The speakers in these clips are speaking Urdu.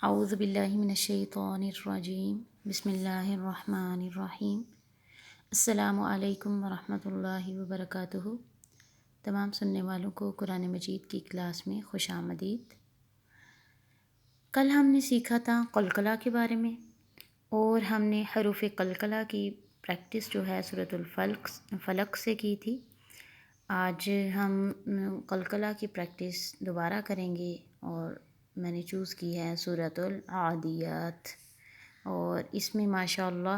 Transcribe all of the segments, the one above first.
اعوذ باللہ من الشیطان الرجیم بسم اللہ الرحمن الرحیم السلام علیکم ورحمۃ اللہ وبرکاتہ۔ تمام سننے والوں کو قرآن مجید کی کلاس میں خوش آمدید۔ کل ہم نے سیکھا تھا قلقلہ کے بارے میں، اور ہم نے حروف قلقلہ کی پریکٹس جو ہے سورۃ الفلق سے کی تھی۔ آج ہم قلقلہ کی پریکٹس دوبارہ کریں گے، اور میں نے چوز کی ہے سورۃ العادیات، اور اس میں ماشاء اللہ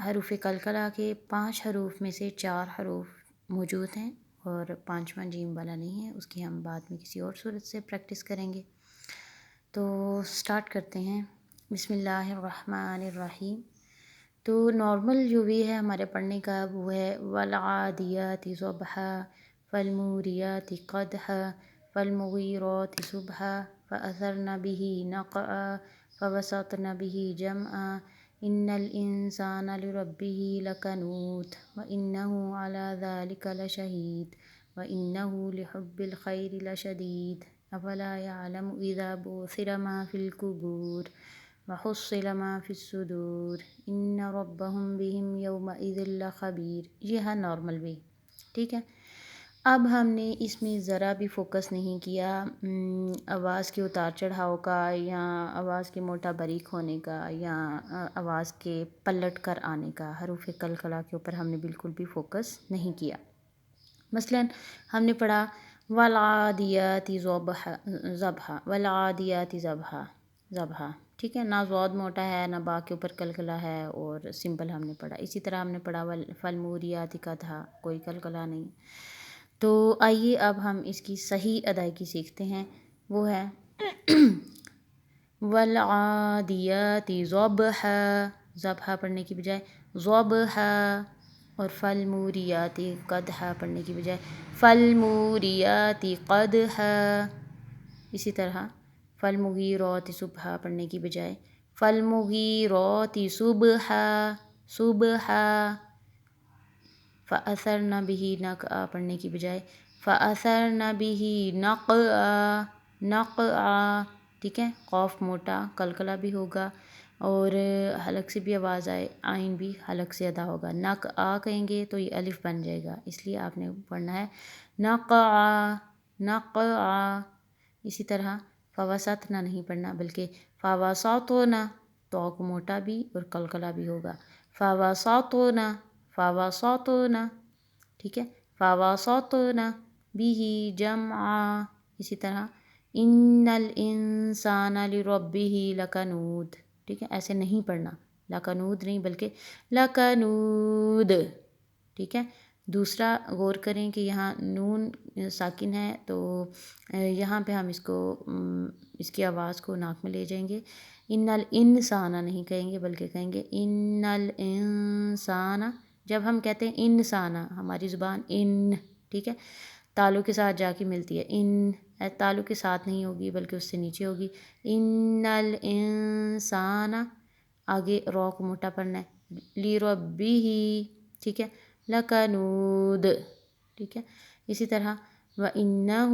حروف قلقلہ کے 5 حروف میں سے 4 حروف موجود ہیں، اور 5واں جیم والا نہیں ہے، اس کی ہم بعد میں کسی اور صورت سے پریکٹس کریں گے۔ تو سٹارٹ کرتے ہیں۔ بسم اللہ الرحمن الرحیم۔ تو نارمل جو بھی ہے ہمارے پڑھنے کا وہ ہے والعادیات ضبحا فالموریات قدحا فالمغیرات صبحا فأثرن به نقعا فوسطن به جمعا ان الانسان لربه لکنود وانه على ذلك لشهید وانه لحب الخیر لشدید افلا يعلم اذا بعثر ما في القبور وحصل ما في الصدور ان ربهم بهم يومئذ لخبیر۔ یہ ہے نارمل وے، ٹھیک ہے۔ اب ہم نے اس میں ذرا بھی فوکس نہیں کیا آواز کے اتار چڑھاؤ کا، یا آواز کے موٹا باریک ہونے کا، یا آواز کے پلٹ کر آنے کا۔ حروف قلقلہ کے اوپر ہم نے بالکل بھی فوکس نہیں کیا۔ مثلا ہم نے پڑھا والعادیات ضبحا والعادیات ضبحا، ٹھیک ہے، نہ ضاد موٹا ہے نہ با کے اوپر قلقلہ ہے، اور سمپل ہم نے پڑھا۔ اسی طرح ہم نے پڑھا فالموریات قدحا، کوئی قلقلہ نہیں۔ تو آئیے اب ہم اس کی صحیح ادائیگی سیکھتے ہیں، وہ ہے والعادیات ضبحا، ضبحا پڑھنے کی بجائے ضبحا، اور فالموریات قدحا پڑھنے کی بجائے فالموریات قدحا۔ اسی طرح فالمغیرات صبحا پڑھنے کی بجائے فالمغیرات صبحا، فأثرن به نقعا پڑھنے کی بجائے فأثرن به نقعا، ٹھیک ہے، قاف موٹا قلقلہ بھی ہوگا، اور حلق سے بھی آواز آئے، عین بھی حلق سے ادا ہوگا۔ نقعا کہیں گے تو یہ الف بن جائے گا، اس لیے آپ نے پڑھنا ہے نقعا۔ اسی طرح فوسطن نہیں پڑھنا، بلکہ فوسطن، تو کو موٹا بھی اور قلقلہ بھی ہوگا، فوسطن، ٹھیک ہے، فوسطن به جمعا۔ اسی طرح ان الانسان لربه لکنود، ٹھیک ہے، ایسے نہیں پڑھنا، لکنود نہیں بلکہ لکنود، ٹھیک ہے۔ دوسرا غور کریں کہ یہاں نون ساکن ہے، تو یہاں پہ ہم اس کی آواز کو ناک میں لے جائیں گے۔ ان الانسان نہیں کہیں گے، بلکہ کہیں گے ان الانسان۔ جب ہم کہتے ہیں انسان، ہماری زبان ان، ٹھیک ہے، تالو کے ساتھ جا کے ملتی ہے، ان تالو کے ساتھ نہیں ہوگی بلکہ اس سے نیچے ہوگی، ان الانسان۔ آگے رو کو موٹا پڑھنا ہے، لربہ، ٹھیک ہے، لکنود، ٹھیک ہے۔ اسی طرح وَإِنَّهُ،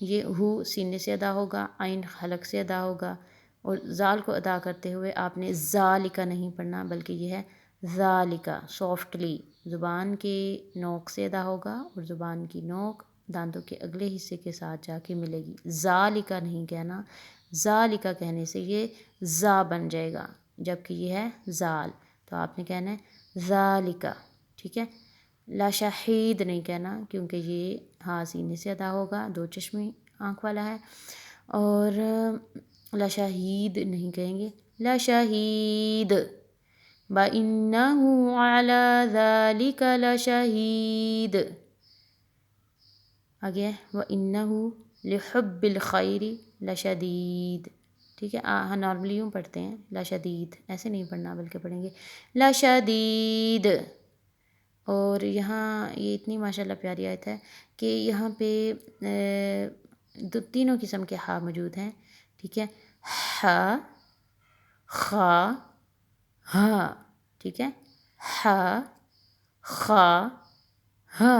یہ ہو سینے سے ادا ہوگا، عین حلق سے ادا ہوگا، اور زال کو ادا کرتے ہوئے آپ نے ذالک نہیں پڑھنا، بلکہ یہ ہے ذالک، سافٹلی زبان کے نوک سے ادا ہوگا، اور زبان کی نوک دانتوں کے اگلے حصے کے ساتھ جا کے ملے گی۔ ذالک نہیں کہنا، ذالک کہنے سے یہ زا بن جائے گا، جبکہ یہ ہے زال، تو آپ نے کہنا ہے ذالک، ٹھیک ہے۔ لشہید نہیں کہنا، کیونکہ یہ ہاں سینے سے ادا ہوگا، 2 چشمی آنکھ والا ہے، اور لشہید نہیں کہیں گے، لشہید، وَإِنَّهُ عَلَى ذَلِكَ لَشَهِيدٌ۔ آگے وَإِنَّهُ لِحُبِّ الْخَيْرِ لَشَدِيدٌ، ٹھیک ہے، ہاں نارملی یوں پڑھتے ہیں لشدید، ایسے نہیں پڑھنا بلکہ پڑھیں گے لشدید۔ اور یہاں یہ اتنی ماشاءاللہ پیاری آیت ہے کہ یہاں پہ تینوں قسم کے ہا موجود ہیں، ٹھیک ہے، ہا، خا، ہا، ٹھیک ہے، ہا، خا، ہا۔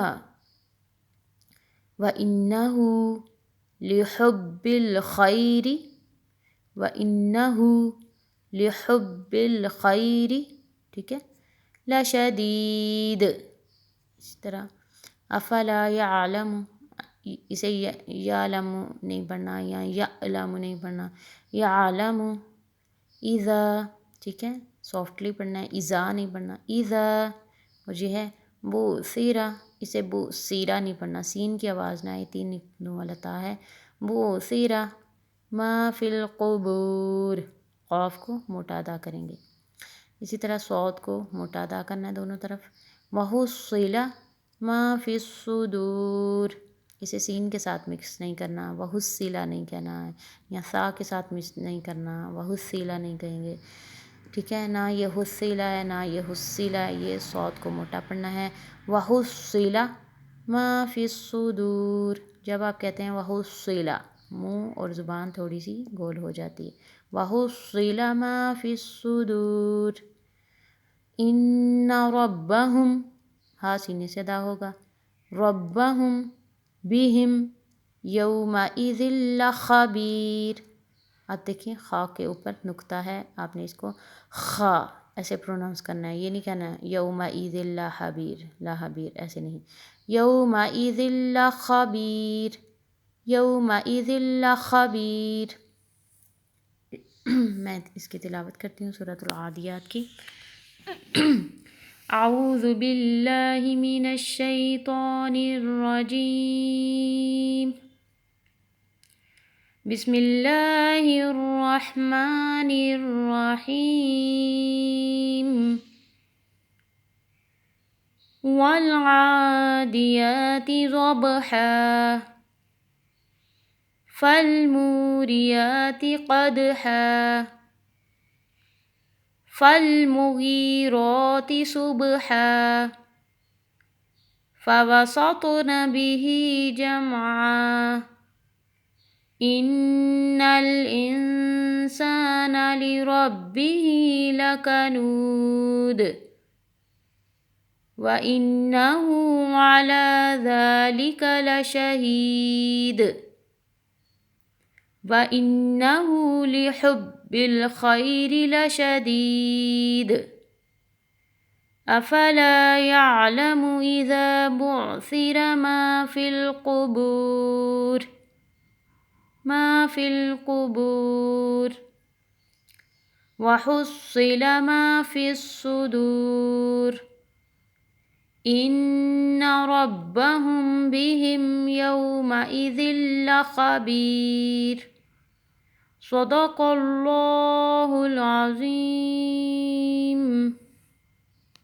وَإِنَّهُ لِحُبِّ الْخَيْرِ وَإِنَّهُ لِحُبِّ الْخَيْرِ، ٹھیک ہے، لَشَدِيد. اسی طرح افلا یعلم، اسے یعلم نہیں پڑھنا یا یعلم نہیں پڑھنا، یعلم. اذا، ٹھیک ہے، سافٹلی پڑھنا ہے، اذا نہیں پڑھنا، اذا. اور یہ ہے بوثیرہ، اسے بوثیرہ نہیں پڑھنا، سین کی آواز نہ آئی، تین نقطوں والا تا ہے، بوثیرہ. ما فی القبور، قاف کو موٹا ادا کریں گے. اسی طرح صاد کو موٹا ادا کرنا ہے دونوں طرف. وحصل ما فی الصدور، اسے سین کے ساتھ مکس نہیں کرنا، وحصل نہیں کہنا ہے، یا سا کے ساتھ مکس نہیں کرنا، وحصل نہیں کہیں گے، ٹھیک ہے. نہ یہ حصل ہے نہ یہ حصل ہے، یہ صاد کو موٹا پڑھنا ہے. وحصل ما فی الصدور، جب آپ کہتے ہیں وحصل، منہ اور زبان تھوڑی سی گول ہو جاتی ہے. وحصل ما فی الصدور. ان ربہم، ہاں سینے سے ادا ہوگا، ربہم بہم یومئذ لخبیر. آپ دیکھیں خا کے اوپر نقطہ ہے، آپ نے اس کو خا ایسے پروناؤنس کرنا ہے، یہ نہیں کہنا ہے یومئذ لخبیر، لخبیر ایسے نہیں، یومئذ لخبیر، یومئذ لخبیر. میں اس کی تلاوت کرتی ہوں سورۃ العادیات کی. اعوذ باللہ من الشیطان الرجیم، بسم اللہ الرحمن الرحیم. والعادیات ضبحا فالموریات قدحا فالمغیرات صبحا فوسطن به جمعا ان الانسان لربه لکنود وَإِنَّهُ عَلَى ذَلِكَ لَشَهِيدٌ وَإِنَّهُ لِحُبِّ الْخَيْرِ لَشَدِيدٌ أَفَلَا يَعْلَمُ إِذَا بُعْثِرَ مَا فِي الْقُبُورِ مَا فِي الْقُبُورِ وَحُصِّلَ مَا فِي الصُّدُورِ ان ربهم بهم یومئذ لخبیر. صدق اللہ